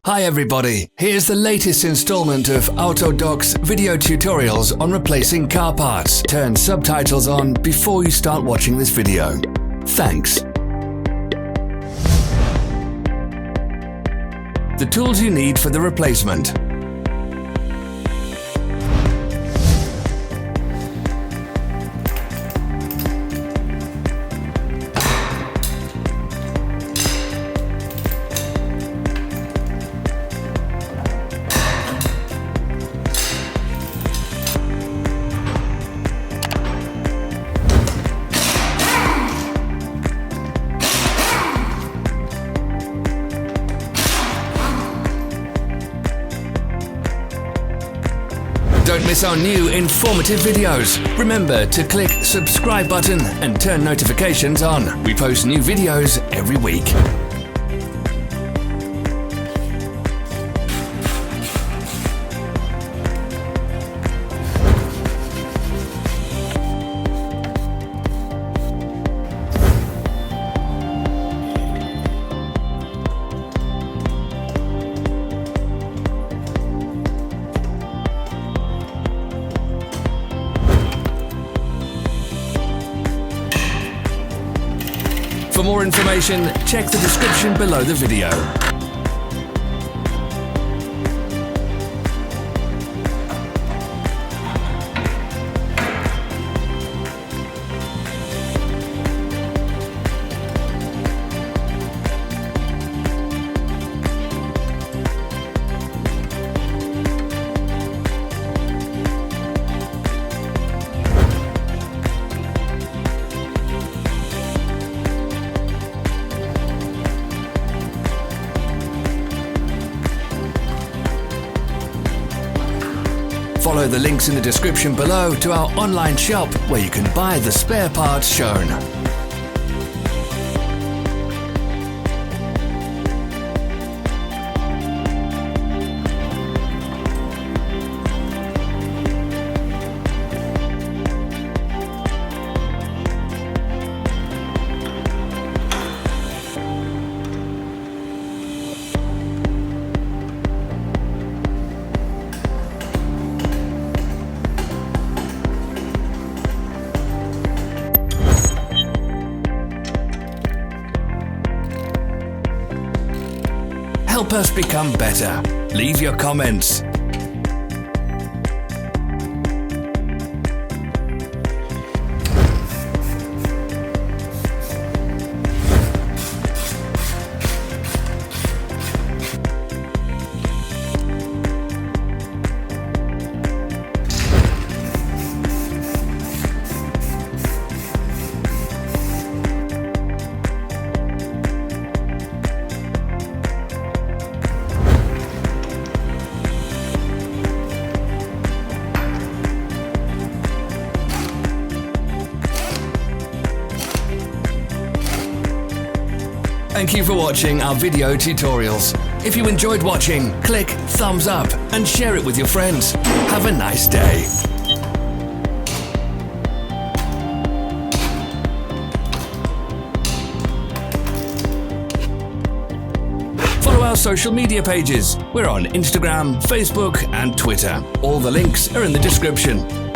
Hi everybody, here's the latest installment of Autodoc's video tutorials on replacing car parts. Turn subtitles on before you start watching this video. Thanks. The tools you need for the replacement. Don't miss our new informative videos. Remember to click subscribe button and turn notifications on. We post new videos every week. For more information, check the description below the video. Follow the links in the description below to our online shop where you can buy the spare parts shown. Help us become better. Leave your comments. Thank you for watching our video tutorials. If you enjoyed watching, click thumbs up and share it with your friends. Have a nice day. Follow our social media pages. We're on Instagram, Facebook and Twitter. All the links are in the description.